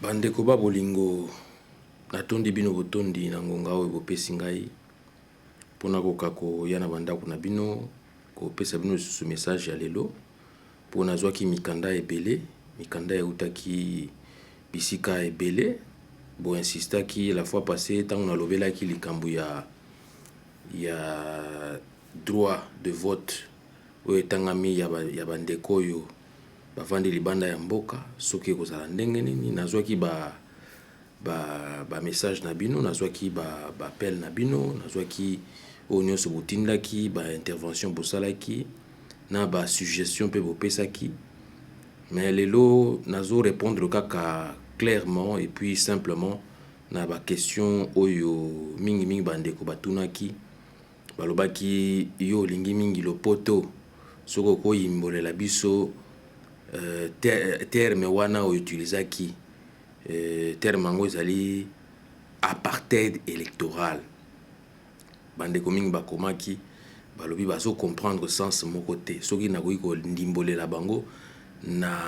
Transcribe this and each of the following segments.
Bandeko ba bolingo natondi bino botondi na ngonga oyo bopesi ngai mpona koka koya na bandako na bino kopesa bino lisusu message ya lelo mpo nazwaki mikanda ebele, mikanda eutaki bisika ebele boinsistaki la fois passée ntango nalobelaki likambo ya droit de vote oyo etangami ya bandeko oyo bavandi libanda ya mboka soki ekozala ndenge nini nazwaki ba message na bino, nazwaki ba appel na bino, nazwaki oyo nyonso botindaki ba intervention bosalaki na ba suggestion mpe bopesaki, mais lelo nazo répondre kaka clairement et puis simplement na ba question oyo mingi bandeko batunaki balobaki yo olingi mingi lopoto soki okoyimbolela biso terme wana oyo utilizaki terme yango ezali apartheid électoral. Bandeko mingi bakomaki balobi bazo comprendre sens moko te soki nakoki kondimbolela bango na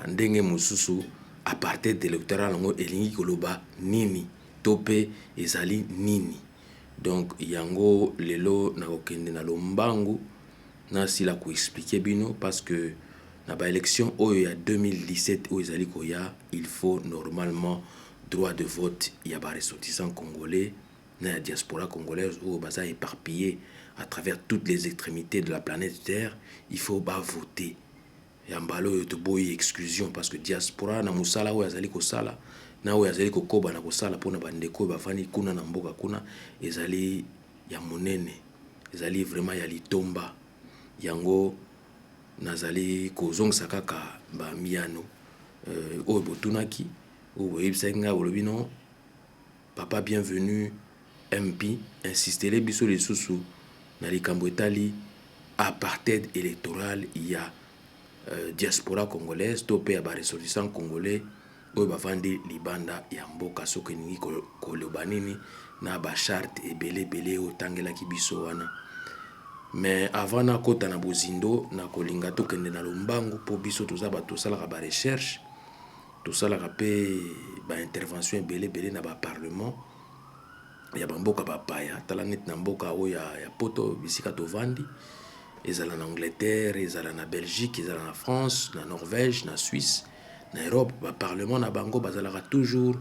ndenge mosusu apartheid électoral yango elingi koloba nini to mpe ezali nini. Donc yango lelo nakokende na lombangu nasila koexplike bino parce que na ba élection oyo ya 2017 oyo ezali koya il faut normalement droit de vote ya ba ressortissants congolais na ya diaspora congolaise oyo baza éparpillé à travers toutes les extrémités de la planète Terre. Il faut ba voter ya mbala oyo toboyi exclusion parce que diaspora na mosala oyo azali kosala na oyo azali kokoba na kosala mpona bandeko oyo bafandi kuna na mboka kuna ezali ya monene, ezali vraiment ya litomba. Yango nazali kozongisa kaka ba miano oyo botunaki oyo boyebisaki ngai bolobi non papa bienvenue MP insistele biso lisusu na likambo etali apartheid électoral ya diaspora congolaise to mpe ya baressortissant congolais oyo bavandi libanda ya mboka soki elingi koloba nini na bacharte ebele otangelaki biso wana. Mais avant nakota na bozindo na kolinga tokende na lombangu mpo biso toza bato tosalaka ba recherche tosalaka mpe ba intervention ebele na ba parlement ya bamboka bapaya tala neti na mboka oyo ya poto bisika tovandi ezala na Angleterre, ezala na Belgique, ezala na France, na Norvège, na Suisse, na Europe, ba parlement na bango bazalaka toujours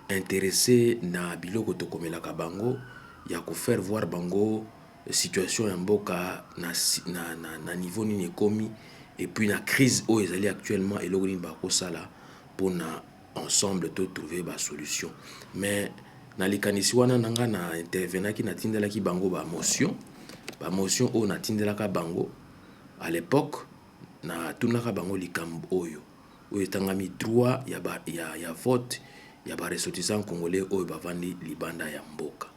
intéressé na biloko tokomelaka bango ya ko faire voir bango situation ya mboka na niveau nini ekomi et puis na crise oyo ezali actuellement eloko nini bakosala mpona ensemble to trouver ba solution. Mais na likanisi wana nanga na intervenaki natindelaki bango ba motion oyo natindelaka bango à l'époque na tunaka bango likambo oyo etangami droit ya vote ya ba ressortissants congolais oyo bavandi libanda ya mboka.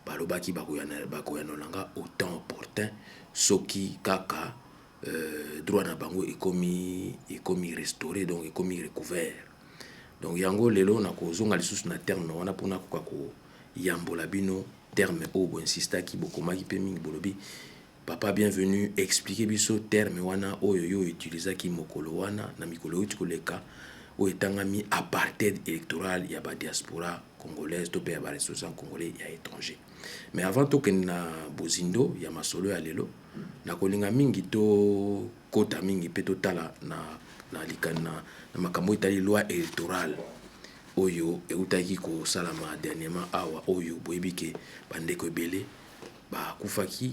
Balobaki bakoyanolanga autant opportun soki kaka droit na bango ekomi restauré, donc ekomi recouvert. Donc yango lelo nakozonga lisusu na terme wana mpona koka koyambola bino terme oyo boinsistaki bokomaki mpe mingi bolobi papa bienvenue expliquer biso terme wana oyo yo utilizaki mokolo wana na mikolo euti koleka oyo etangami apartheid électoral ya ba diaspora congolaise to mpe ya ba ressortissants congolais ya étranger. Mais avant tokende na bozindo ya masolo ya lelo nakolinga mingi to kota mingi mpe totala na makambo etali loi électorale oyo eutaki kosalama dernièrement awa oyo boyebi ke bandeko ebele bakufaki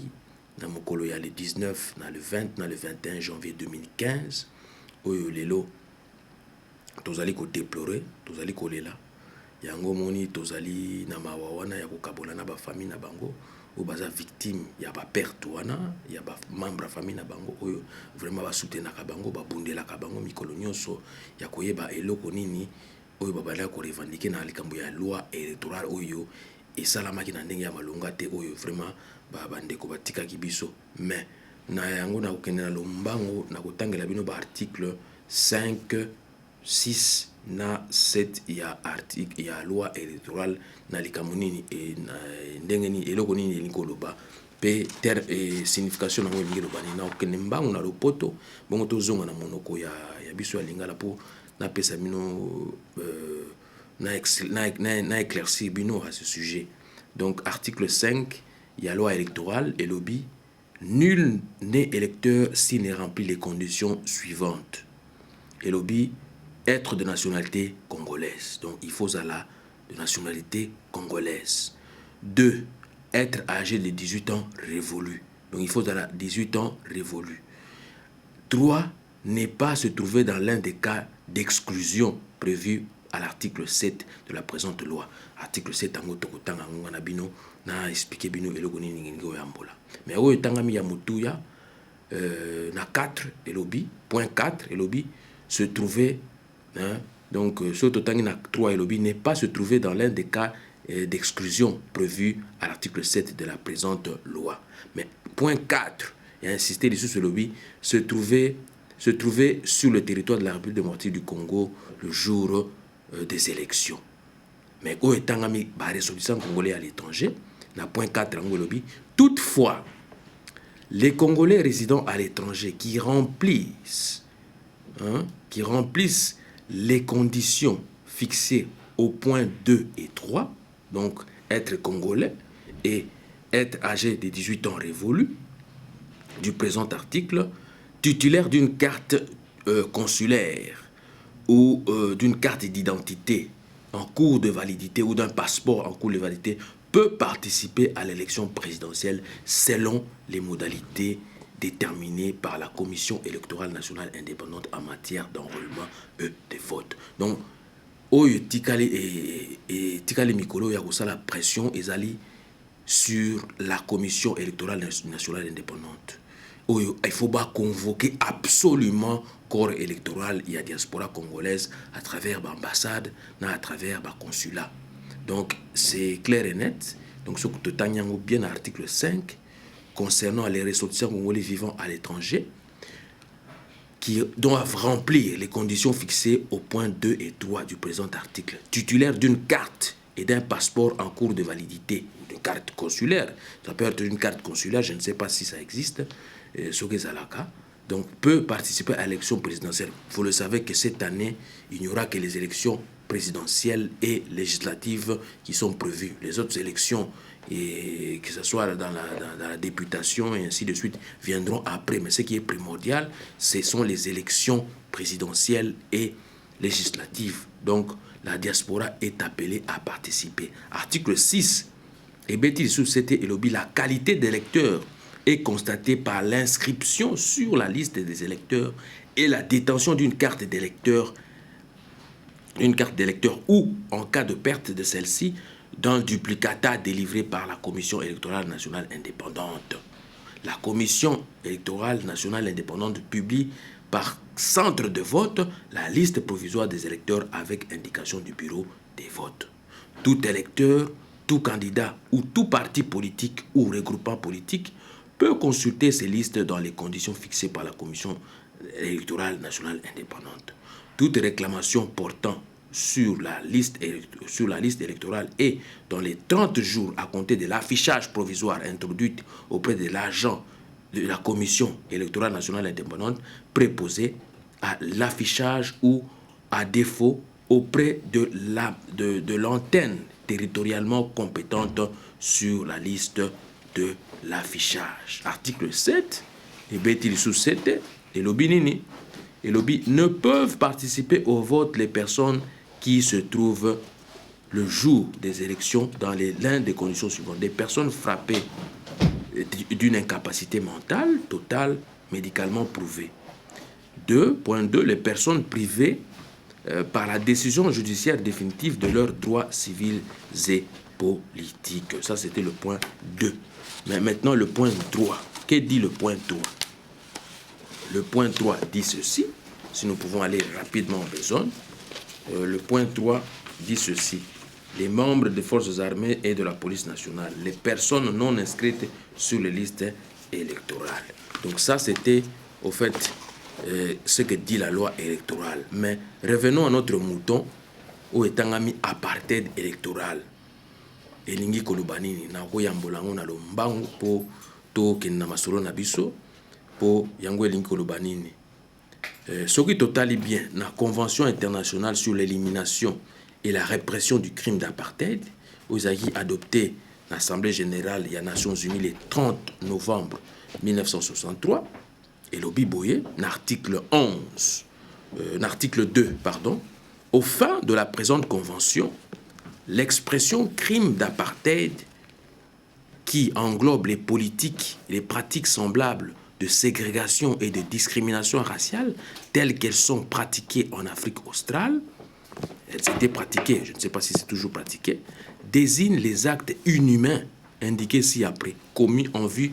na mokolo ya le 19 na le 20 na le 21 janvier 2015 oyo lelo tozali kodéplore tozali kolela yango moni tozali na mawa wana ya kokabola na bafamille na bango oyo baza victime ya baperte wana ya bamembre ya famille na bango oyo vraiment basoutenaka bango babundelaka bango mikolo nyonso ya koyeba eloko nini oyo babandaka korevendike na likambo ya loi électorale oyo esalamaki na ndenge ya malonga te oyo vraiment bandeko batikaki biso. Mais na yango nakokende na lombango nakotangela bino baarticle 5 6 na 7 ya article ya loi électorale na likambo nini ndenge nini eloko nini elingi koloba mpe signification nango elingi eloba nini nakokende mbangu na lopoto bongo tozonga na monoko ya biso ya lingala mpo napesa bino na éclairci bino à ce sujet. Donc article 5, il y a loi électorale et lobby. Nul n'est électeur s'il ne remplit les conditions suivantes. Et lobby, être de nationalité congolaise. Donc il faut ça de nationalité congolaise. 2. Être âgé de 18 ans révolu. Donc il faut ça 18 ans révolu. 3. Ne pas se trouver dans l'un des cas d'exclusion prévus à l'article 7 de la présente loi. Article 7, na expliqué bino eloko nini ngingi oyambola. Mais oyo tangami ya mutuya na 4 elobi, point 4 elobi, se trouver, hein, donc surtout tangi na 3 elobi, ne pas se trouver dans l'un des cas d'exclusion prévus à l'article 7 de la présente loi. Mais point 4, et insisté dessus sur lobby, se trouver sur le territoire de la République démocratique du Congo le jour des élections. Mais où est tangami ba ressortissants congolais à l'étranger, na point 4 en lobby, toutefois, les Congolais résidant à l'étranger qui remplissent les conditions fixées au point 2 et 3, donc être congolais et être âgé de 18 ans révolus, du présent article, titulaire d'une carte consulaire ou d'une carte d'identité en cours de validité ou d'un passeport en cours de validité peut participer à l'élection présidentielle selon les modalités déterminées par la Commission électorale nationale indépendante en matière d'enrôlement des votes. Donc, oyo tikali mikolo ya kosala pression ezali sur la Commission électorale nationale indépendante. Oyo, il faut pas convoquer absolument corps électoral et la diaspora congolaise à travers l'ambassade, à travers le consulat. Donc, c'est clair et net. Donc, ce que tu as bien l'article 5 concernant les ressortissants congolais vivant à l'étranger qui doivent remplir les conditions fixées au point 2 et 3 du présent article. Titulaire d'une carte et d'un passeport en cours de validité, d'une carte consulaire. Ça peut être une carte consulaire, je ne sais pas si ça existe, donc peut participer à l'élection présidentielle. Vous le savez que cette année, il n'y aura que les élections présidentielles et législatives qui sont prévues. Les autres élections, et que ce soit dans la députation et ainsi de suite, viendront après. Mais ce qui est primordial, ce sont les élections présidentielles et législatives. Donc, la diaspora est appelée à participer. Article 6, et Betty Sous-Cité et Lobby, la qualité d'électeur est constatée par l'inscription sur la liste des électeurs et la détention d'une carte d'électeur ou, en cas de perte de celle-ci, d'un duplicata délivré par la Commission électorale nationale indépendante. La Commission électorale nationale indépendante publie par centre de vote la liste provisoire des électeurs avec indication du bureau des votes. Tout électeur, tout candidat ou tout parti politique ou regroupement politique peut consulter ces listes dans les conditions fixées par la Commission électorale nationale indépendante. Toute réclamation portant sur la liste électorale et dans les 30 jours à compter de l'affichage provisoire introduit auprès de l'agent de la Commission électorale nationale indépendante préposé à l'affichage ou à défaut auprès de l'antenne territorialement compétente sur la liste de l'affichage. Article 7, et Bétil sous 7, et lobby ne peuvent participer au vote les personnes qui se trouvent le jour des élections dans l'un des conditions suivantes. Des personnes frappées d'une incapacité mentale totale médicalement prouvée. 2.2. Les personnes privées par la décision judiciaire définitive de leurs droits civils et politiques. Ça, c'était le point 2. Mais maintenant, le point 3. Que dit le point 3? Le point 3 dit ceci. Si nous pouvons aller rapidement en besogne. Le point 3 dit ceci. Les membres des forces armées et de la police nationale, les personnes non inscrites sur les listes électorales. Donc ça, c'était au fait ce que dit la loi électorale. Mais revenons à notre mouton, où est un ami apartheid électoral. Elingi kolubanini na koyambolango na lombango po to kenna masolo na biso po yango elingi kolubanini. Ce qui totali bien la Convention internationale sur l'élimination et la répression du crime d'apartheid, aux acquis adopté l'Assemblée générale des Nations unies le 30 novembre 1963, et Lobi Boye, l'article 2, au fin de la présente convention, l'expression crime d'apartheid, qui englobe les politiques et les pratiques semblables de ségrégation et de discrimination raciale telles qu'elles sont pratiquées en Afrique australe, elles étaient pratiquées, je ne sais pas si c'est toujours pratiqué, désigne les actes inhumains indiqués ci-après, commis en vue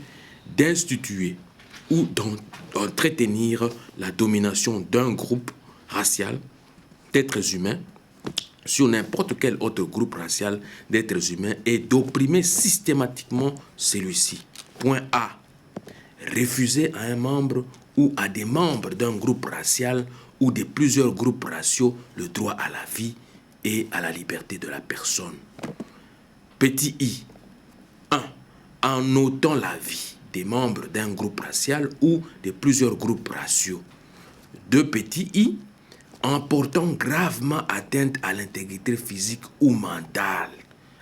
d'instituer ou d'entretenir la domination d'un groupe racial d'êtres humains sur n'importe quel autre groupe racial d'êtres humains et d'opprimer systématiquement celui-ci. Point A. Refuser à un membre ou à des membres d'un groupe racial ou de plusieurs groupes raciaux le droit à la vie et à la liberté de la personne. Petit I. 1. En ôtant la vie des membres d'un groupe racial ou de plusieurs groupes raciaux. 2. Petit I. En portant gravement atteinte à l'intégrité physique ou mentale,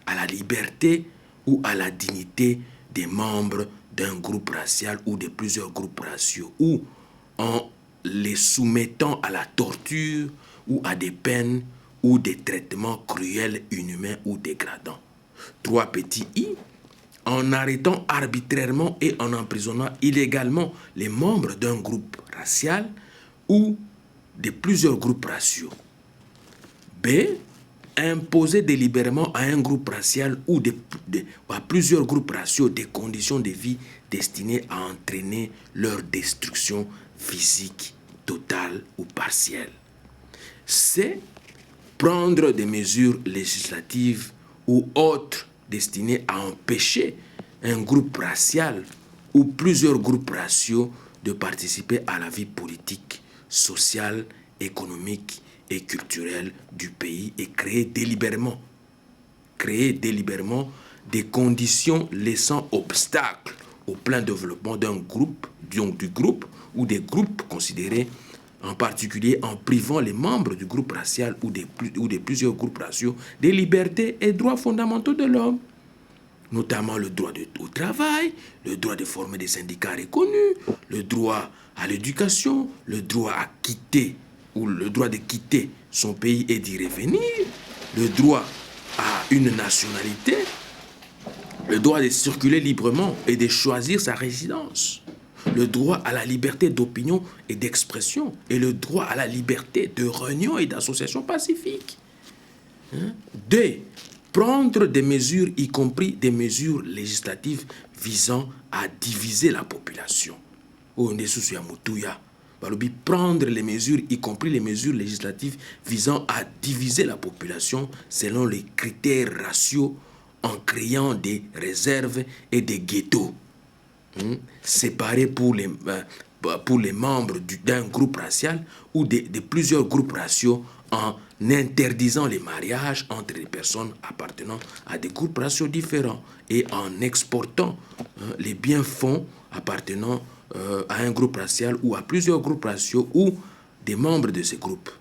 à la liberté ou à la dignité des membres d'un groupe racial ou de plusieurs groupes raciaux, ou en les soumettant à la torture ou à des peines ou des traitements cruels, inhumains ou dégradants. 3 petits I. En arrêtant arbitrairement et en emprisonnant illégalement les membres d'un groupe racial ou de plusieurs groupes raciaux. B. Imposer délibérément à un groupe racial ou à plusieurs groupes raciaux des conditions de vie destinées à entraîner leur destruction physique totale ou partielle. C. Prendre des mesures législatives ou autres destinées à empêcher un groupe racial ou plusieurs groupes raciaux de participer à la vie politique, sociale, économique et culturelle du pays et créer délibérément des conditions laissant obstacle au plein développement d'un groupe, donc du groupe ou des groupes considérés, en particulier en privant les membres du groupe racial ou de plusieurs groupes raciaux des libertés et droits fondamentaux de l'homme, notamment le droit au travail, le droit de former des syndicats reconnus, le droit à l'éducation, le droit à quitter ou le droit de quitter son pays et d'y revenir, le droit à une nationalité, le droit de circuler librement et de choisir sa résidence, le droit à la liberté d'opinion et d'expression et le droit à la liberté de réunion et d'association pacifique. 2. Prendre des mesures, y compris des mesures législatives visant à diviser la population. Prendre les mesures, y compris les mesures législatives visant à diviser la population selon les critères raciaux en créant des réserves et des ghettos séparés pour les membres d'un groupe racial ou de plusieurs groupes raciaux en interdisant les mariages entre les personnes appartenant à des groupes raciaux différents et en exportant les biens-fonds appartenant à un groupe racial ou à plusieurs groupes raciaux ou des membres de ces groupes.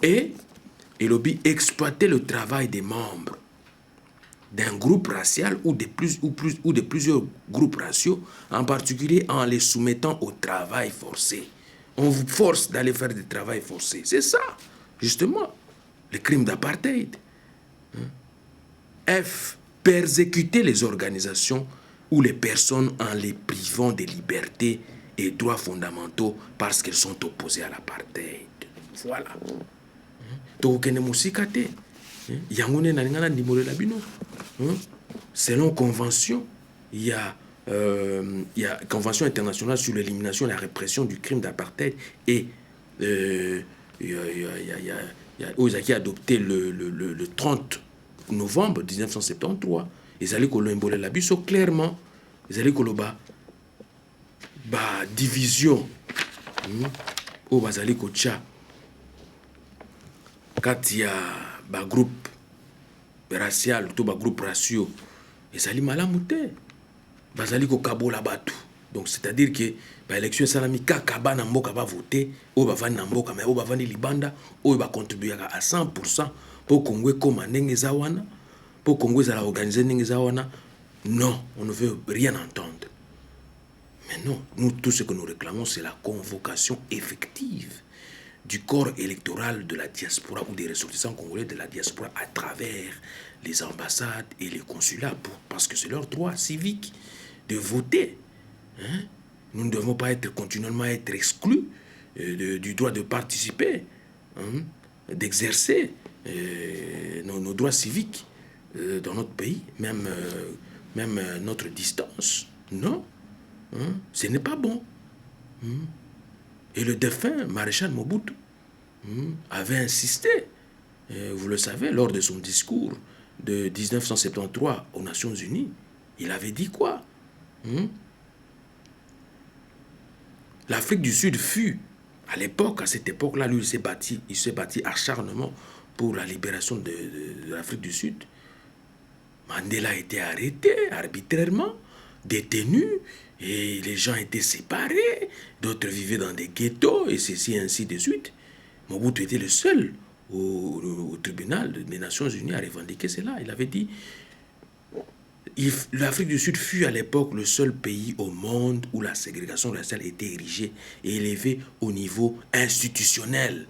Et exploiter le travail des membres d'un groupe racial ou de plusieurs groupes raciaux, en particulier en les soumettant au travail forcé. On vous force d'aller faire du travail forcé. C'est ça, justement, le crime d'apartheid. F. Persécuter les organisations ou les personnes en les privant des libertés et droits fondamentaux parce qu'elles sont opposées à l'apartheid. Voilà. Selon convention, il y a convention internationale sur l'élimination et la répression du crime d'apartheid et il y a qui a adopté le 30 novembre 1973. Ils allaient que la biso clairement, ils allaient que division au bazali ko tcha quand il y a groupe racial to groupe raciaux ils allaient malamute bazali ko kabola batu. Donc c'est-à-dire que l'élection salami kakaba na mboka va voter o ba vani na mboka mais o ba vani libanda o ba contribuer à 100% Pour Congo comme Nengezawana, pour Congo ça organisé Nengezawana. Non, on ne veut rien entendre. Mais non, nous, tout ce que nous réclamons, c'est la convocation effective du corps électoral de la diaspora ou des ressortissants congolais de la diaspora à travers les ambassades et les consulats, parce que c'est leur droit civique de voter. Hein? Nous ne devons pas être continuellement être exclus du droit de participer, hein? D'exercer nos droits civiques dans notre pays, même notre distance. Non, hein? Ce n'est pas bon. Hein? Et le défunt maréchal Mobutu avait insisté, vous le savez, lors de son discours de 1973 aux Nations Unies. Il avait dit quoi? L'Afrique du Sud fut, à l'époque, à cette époque-là, lui, il s'est battu acharnement pour la libération de l'Afrique du Sud. Mandela a été arrêté arbitrairement, détenu, et les gens étaient séparés, d'autres vivaient dans des ghettos, et ceci, ainsi de suite. Mobutu était le seul au tribunal des Nations Unies à revendiquer cela. Il avait dit, l'Afrique du Sud fut à l'époque le seul pays au monde où la ségrégation raciale était érigée et élevée au niveau institutionnel.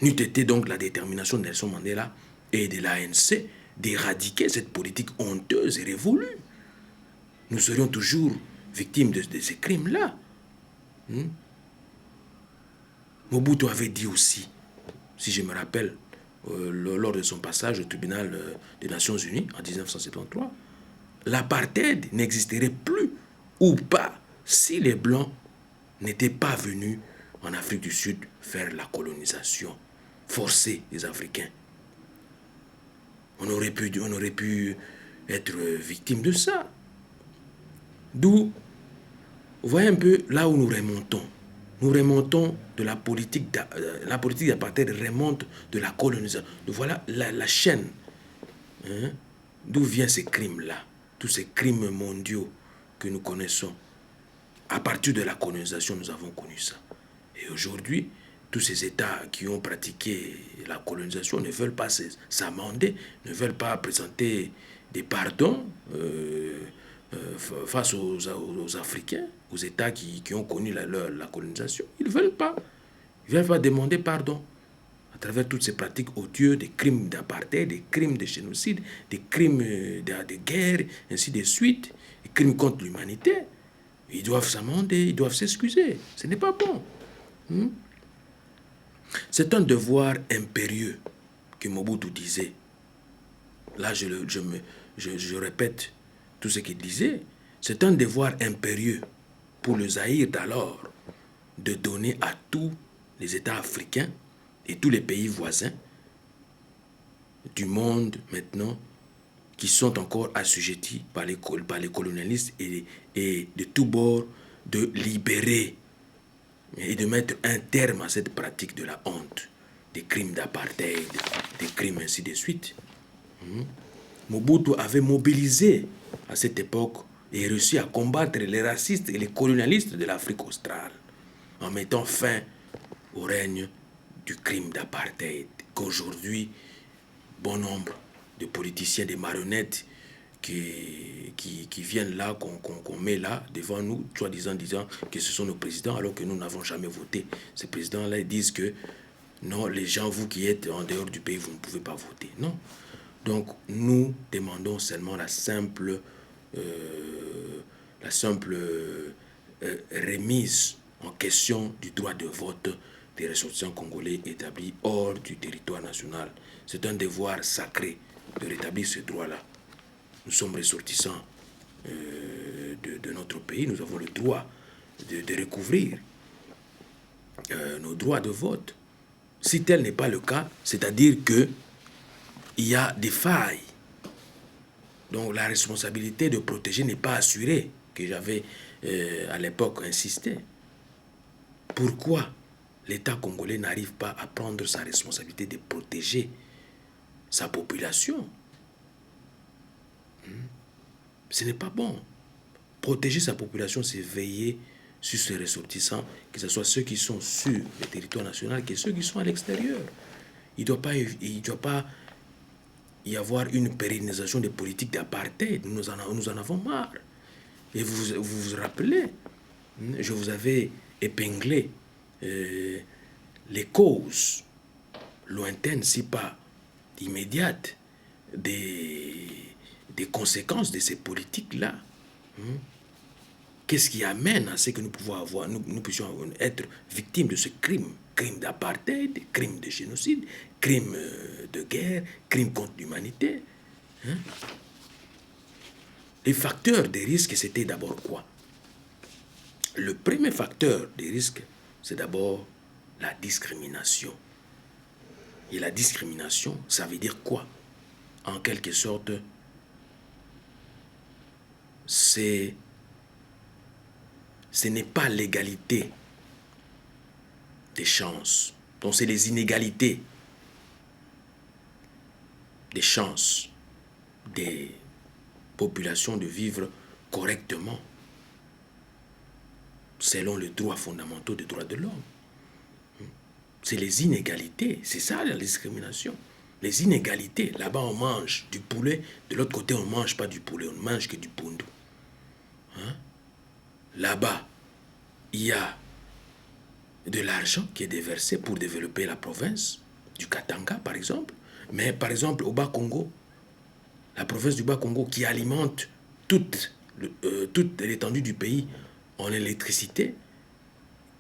N'eût été donc la détermination de Nelson Mandela et de l'ANC d'éradiquer cette politique honteuse et révolue. Nous serions toujours victimes de ces crimes-là. Mobutu avait dit aussi, si je me rappelle, lors de son passage au tribunal des Nations Unies en 1973, l'apartheid n'existerait plus ou pas si les Blancs n'étaient pas venus en Afrique du Sud faire la colonisation forcée des Africains. On aurait pu être victime de ça. D'où, vous voyez un peu là où nous remontons. Nous remontons de la politique d'apartheid remonte de la colonisation. Voilà la chaîne. Hein? D'où viennent ces crimes-là, tous ces crimes mondiaux que nous connaissons. À partir de la colonisation, nous avons connu ça. Et aujourd'hui, tous ces États qui ont pratiqué la colonisation ne veulent pas s'amender, ne veulent pas présenter des pardons face aux Africains, aux États qui ont connu la colonisation. Ils ne veulent pas. Ils ne veulent pas demander pardon à travers toutes ces pratiques odieuses, des crimes d'apartheid, des crimes de génocide, des crimes de guerre, ainsi de suite, des crimes contre l'humanité. Ils doivent s'amender, ils doivent s'excuser. Ce n'est pas bon. C'est un devoir impérieux que Mobutu disait. Là, je répète tout ce qu'il disait. C'est un devoir impérieux pour le Zaïre d'alors de donner à tous les États africains et tous les pays voisins du monde maintenant qui sont encore assujettis par les colonialistes et de tous bords de libérer et de mettre un terme à cette pratique de la honte, des crimes d'apartheid, des crimes ainsi de suite. Mobutu avait mobilisé à cette époque et réussi à combattre les racistes et les colonialistes de l'Afrique australe en mettant fin au règne du crime d'apartheid qu'aujourd'hui, bon nombre de politiciens, des marionnettes qui viennent là, qu'on met là devant nous, soi-disant disant que ce sont nos présidents alors que nous n'avons jamais voté. Ces présidents-là, ils disent que non, les gens, vous qui êtes en dehors du pays, vous ne pouvez pas voter. Non. Donc, nous demandons seulement la simple remise en question du droit de vote des ressortissants congolais établis hors du territoire national. C'est un devoir sacré de rétablir ce droit-là. Nous sommes ressortissants de notre pays, nous avons le droit de recouvrir nos droits de vote. Si tel n'est pas le cas, c'est-à-dire qu'il y a des failles. Donc la responsabilité de protéger n'est pas assurée, que j'avais à l'époque insisté. Pourquoi l'État congolais n'arrive pas à prendre sa responsabilité de protéger sa population? Ce n'est pas bon. Protéger sa population, c'est veiller sur ses ressortissants, que ce soit ceux qui sont sur le territoire national, que ceux qui sont à l'extérieur. Il doit pas y avoir une pérennisation des politiques d'apartheid. Nous en avons marre. Et vous rappelez, je vous avais épinglé les causes lointaines, si pas immédiates, des conséquences de ces politiques-là. Qu'est-ce qui amène à ce que nous pouvons avoir, nous puissions être victimes de ce crime? Crime d'apartheid, crime de génocide, crime de guerre, crime contre l'humanité. Les facteurs des risques, c'était d'abord quoi? Le premier facteur des risques, c'est d'abord la discrimination. Et la discrimination, ça veut dire quoi? En quelque sorte, ce n'est pas l'égalité des chances. Donc c'est les inégalités des chances des populations de vivre correctement selon les droits fondamentaux des droits de l'homme. C'est les inégalités, c'est ça la discrimination. Les inégalités, là-bas on mange du poulet, de l'autre côté on ne mange pas du poulet, on ne mange que du pundu. Là-bas, il y a de l'argent qui est déversé pour développer la province du Katanga, par exemple. Mais par exemple, au Bas-Congo, la province du Bas-Congo qui alimente toute l'étendue du pays en électricité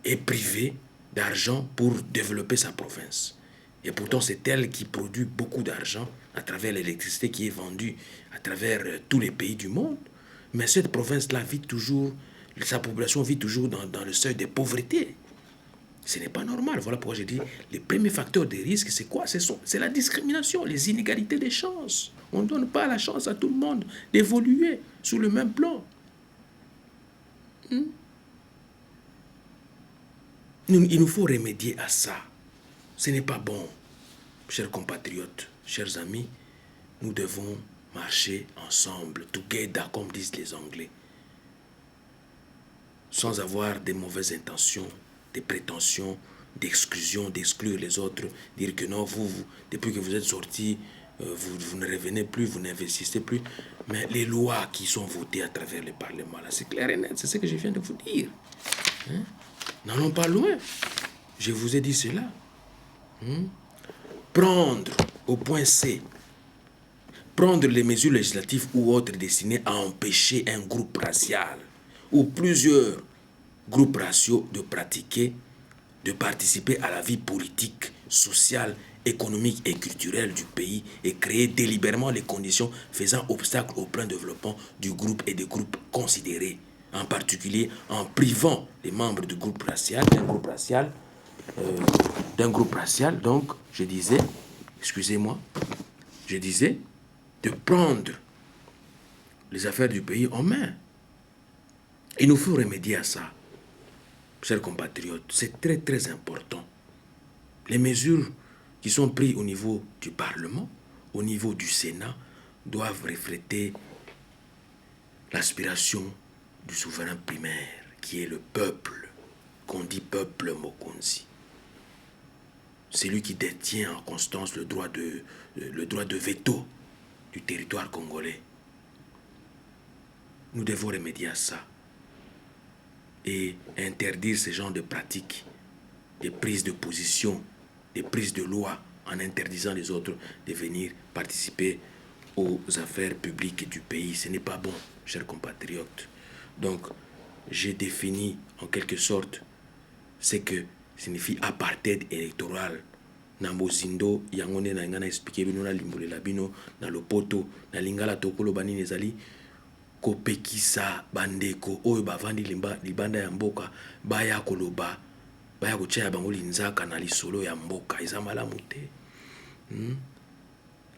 est privée d'argent pour développer sa province. Et pourtant, c'est elle qui produit beaucoup d'argent à travers l'électricité qui est vendue à travers tous les pays du monde. Mais cette province-là vit toujours, sa population vit toujours dans le seuil de pauvreté. Ce n'est pas normal. Voilà pourquoi j'ai dit, les premiers facteurs de risque, c'est quoi? C'est la discrimination, les inégalités des chances. On ne donne pas la chance à tout le monde d'évoluer sur le même plan. Il nous faut remédier à ça. Ce n'est pas bon, chers compatriotes, chers amis. Nous devons marcher ensemble, together, comme disent les Anglais, sans avoir des mauvaises intentions, des prétentions d'exclusion, d'exclure les autres, dire que non, vous depuis que vous êtes sortis, vous ne revenez plus, vous n'investissez plus. Mais les lois qui sont votées à travers le Parlement, là, c'est clair et net, c'est ce que je viens de vous dire. N'allons pas loin. Je vous ai dit cela. Prendre au point C, prendre les mesures législatives ou autres destinées à empêcher un groupe racial ou plusieurs groupes raciaux de pratiquer, de participer à la vie politique, sociale, économique et culturelle du pays et créer délibérément les conditions faisant obstacle au plein développement du groupe et des groupes considérés, en particulier en privant les membres du groupe racial, d'un groupe racial, donc je disais, excusez-moi, je disais de prendre les affaires du pays en main. Il nous faut remédier à ça, chers compatriotes. C'est très très important. Les mesures qui sont prises au niveau du Parlement, au niveau du Sénat, doivent refléter l'aspiration du souverain primaire, qui est le peuple, qu'on dit peuple Mokonzi. C'est lui qui détient en constance le droit de veto du territoire congolais. Nous devons remédier à ça et interdire ce genre de pratiques, des prises de position, des prises de loi, en interdisant les autres de venir participer aux affaires publiques du pays. Ce n'est pas bon, chers compatriotes. Donc, j'ai défini en quelque sorte ce que signifie apartheid électoral. Na mozindo yango nde na nga na expliqué bino na limbolela bino na lopoto na lingala tokoloba nini ezali kopekisa bandeko oyo bavandi libanda ya mboka baya koloba baya kotia bango linzaka na lisolo ya mboka eza malamu te.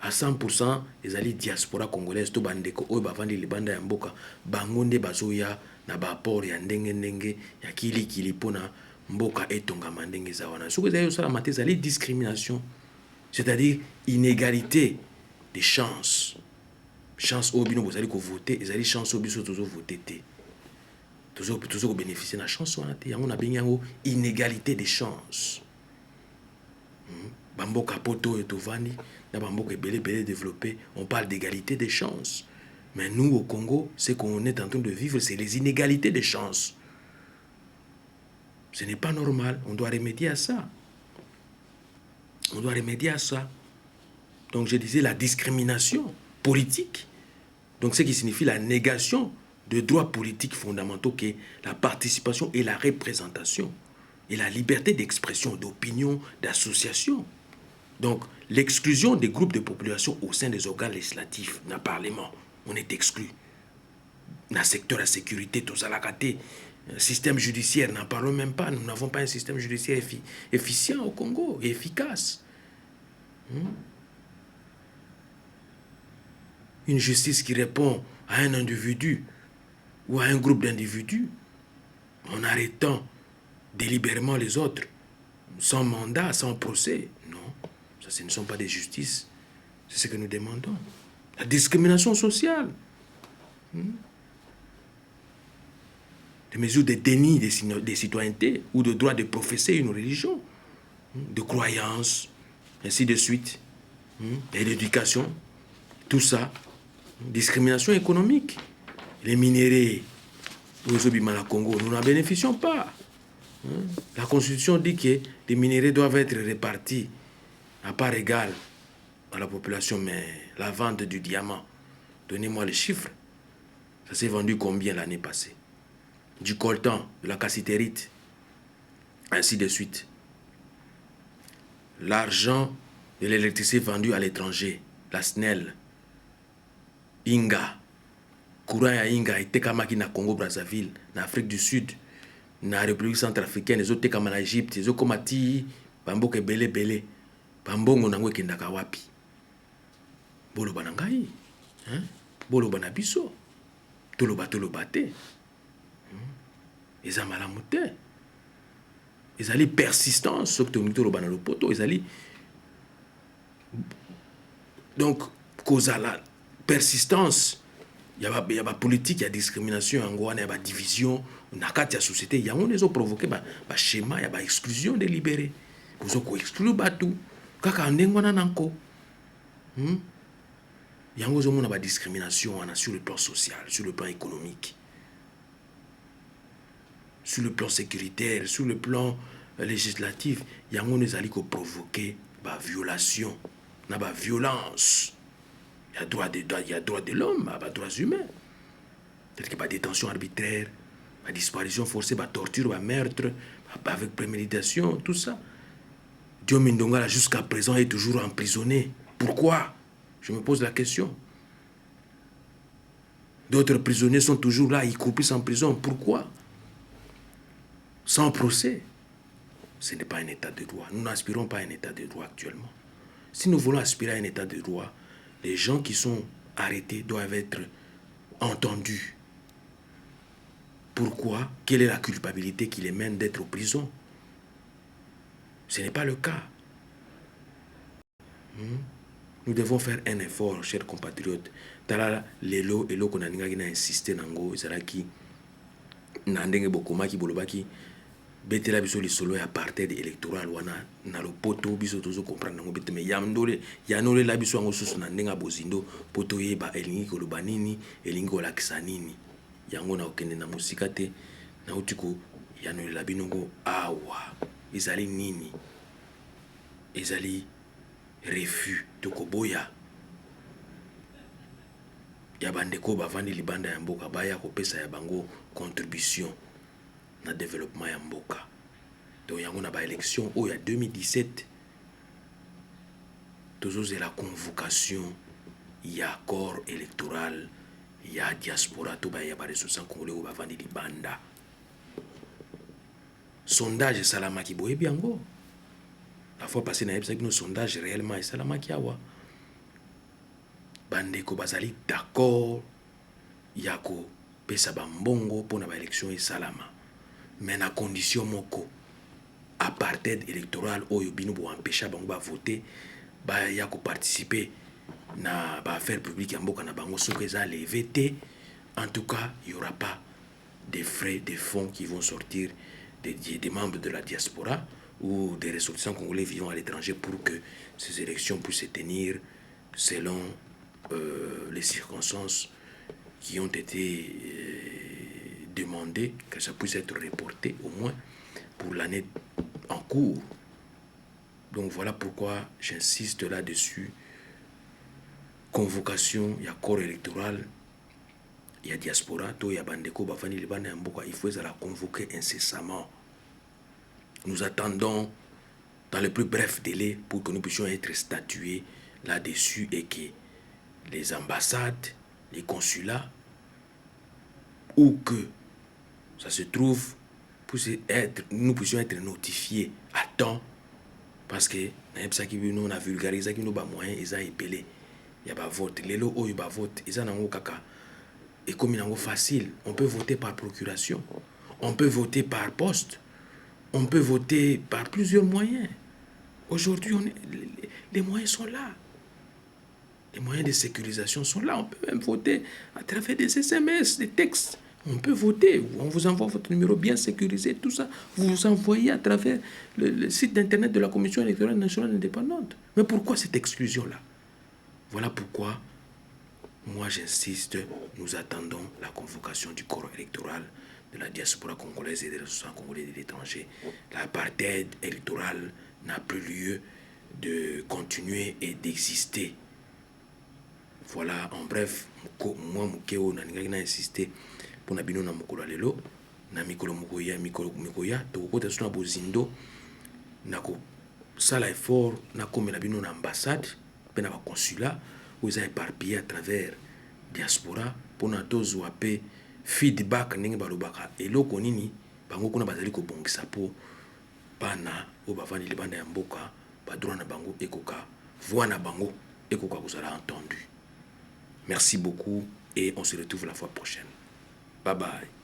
À 100% ezali diaspora congolaise to bandeko oyo bavandi libanda ya mboka bango nde bazoya na baport ya ndenge ya kilikili mpona mboka etongama ndenge eza wana. Soki ezali osalama te ezali discrimination, c'est-à-dire inégalité des chances. Chance oyo bino bozali kovote ezali chance oyo biso tozovote te, tozokobénéficie na chance wana te. Yango nabengi yango inégalité des chances. Bamboka poto et tovani, na bamboka belé développé, on parle d'égalité des chances. Mais nous, au Congo, ce qu'on est en train de vivre, c'est les inégalités des chances. Ce n'est pas normal. On doit remédier à ça. On doit remédier à ça. Donc, je disais la discrimination politique. Donc, ce qui signifie la négation de droits politiques fondamentaux qu'est la participation et la représentation et la liberté d'expression, d'opinion, d'association. Donc, l'exclusion des groupes de population au sein des organes législatifs, dans le Parlement, on est exclu. Dans le secteur de la sécurité, tout ça, la système judiciaire, n'en parlons même pas. Nous n'avons pas un système judiciaire efficient au Congo et efficace. Une justice qui répond à un individu ou à un groupe d'individus en arrêtant délibérément les autres, sans mandat, sans procès. Non, ça, ce ne sont pas des justices. C'est ce que nous demandons. La discrimination sociale. Des mesures de déni des citoyennetés ou de droit de professer une religion, de croyance, ainsi de suite, et d'éducation, tout ça. Discrimination économique. Les minéraux au Congo, nous n'en bénéficions pas. La Constitution dit que les minéraux doivent être répartis à part égale à la population, mais la vente du diamant, donnez-moi les chiffres. Ça s'est vendu combien l'année passée? Du coltan, de la cassitérite, ainsi de suite. L'argent de l'électricité vendu à l'étranger, la SNEL, Inga, courant ya Inga, etekamaki na Congo Brazzaville, na Afrique du Sud, na République centrafricaine, ezotekama na Égypte, ezokomati bamboka belé, bambongo nango ekendaka wapi? Boloba na ngai, boloba na biso, toloba te. Eza malamu te. Ezali persistance, ce que toloba na lopoto, ezali. Donc, causala persistance, il y a politique, il y a discrimination, il y a division, il y a la société, il y a provoqué un schéma, il y a exclusion délibérée. Vous avez exclu tout. Kaka ndengwana nanko. Il y a une discrimination sur le plan social, sur le plan économique, sur le plan sécuritaire, sur le plan législatif. Il y a une provoqué une violation, une violence. Il y a droit de l'homme, il y a droits humains. Peut-être qu'il y a des détention arbitraire, des disparition forcée, des torture, des meurtre, avec préméditation, tout ça. Diom Ndongala, jusqu'à présent, est toujours emprisonné. Pourquoi? Je me pose la question. D'autres prisonniers sont toujours là, y compris en prison. Pourquoi? Sans procès. Ce n'est pas un état de droit. Nous n'aspirons pas à un état de droit actuellement. Si nous voulons aspirer à un état de droit, les gens qui sont arrêtés doivent être entendus. Pourquoi? Quelle est la culpabilité qui les mène d'être en prison? Ce n'est pas le cas. Nous devons faire un effort, chers compatriotes. Tala lelo elo qu'on a insisté nango ezalaki nandenge bokomaki bolobaki betela biso lisolo ya apartheid électoral wana na lopoto biso tozo comprendre nango bete me yamndole yanole la biso ngo susu na ndenga bozindo poto yeba elingi koloba nini elingi kolakisa nini yango na okende na musika te na utiko yanole la binongo awa ezali nini ezali refus tokoboya ya bandeko bavandi libanda ya mboka baya kopesa ya bango contribution na développement ya mboka. Donc yango na ba élection au ya 2017 toujours la convocation ya corps électoral ya diaspora to ba ya ba ressources congolais ou bavandi libanda. Sondage salamaki boye biango. La fois passée na yebisa nos sondage réellement et salamaki awa. Bandeko bazali d'accord yako pesa bambongo pour na élection et salama mais na condition moko apartheid électoral oyo bino bo empêcher bango ba voter ba yako participer na ba affaire publique ya mboka na bango soki eza levé te. En tout cas il y aura pas des frais, des fonds qui vont sortir des membres de la diaspora ou des ressortissants congolais vivant à l'étranger pour que ces élections puissent se tenir selon les circonstances qui ont été demandées, que ça puisse être reporté au moins pour l'année en cours. Donc voilà pourquoi j'insiste là-dessus. Convocation, il y a corps électoral, il y a diaspora, il y a bandeko, bafani libana yamboka, il faut la convoquer incessamment. Nous attendons dans le plus bref délai pour que nous puissions être statués là-dessus et que les ambassades, les consulats, où que ça se trouve, nous puissions être notifiés à temps. Parce que nous avons vulgarisé nos moyens, ils ont épelé. Il y a pas vote. Les lots où il y a vote, ils ont kaka. Et comme il est facile, on peut voter par procuration, on peut voter par poste, on peut voter par plusieurs moyens. Aujourd'hui, les moyens sont là. Les moyens de sécurisation sont là. On peut même voter à travers des SMS, des textes. On peut voter. On vous envoie votre numéro bien sécurisé, tout ça. Vous vous envoyez à travers le site d'internet de la Commission électorale nationale indépendante. Mais pourquoi cette exclusion-là? Voilà pourquoi, moi j'insiste, nous attendons la convocation du corps électoral de la diaspora congolaise et des ressortissants congolais de l'étranger. L'apartheid électoral n'a plus lieu de continuer et d'exister. Voilà, en bref, moi, Mukeo, n'a insisté pour na bino na mokolo lelo, na mikolo mokoya, tokota suna bozindo, na ko sala effort, na komela bino na ambassade, pe na ba consulat, où ils ont éparpillé à travers diaspora, pour na tozwa pe feedback ndenge balobaka, eloko nini, bango kuna bazali ko bongisa po, bana, o bavani libanda ya mboka, ba droit na bango ekoka, voix na bango ekoka kozala entendu. Merci beaucoup et on se retrouve la fois prochaine. Bye bye.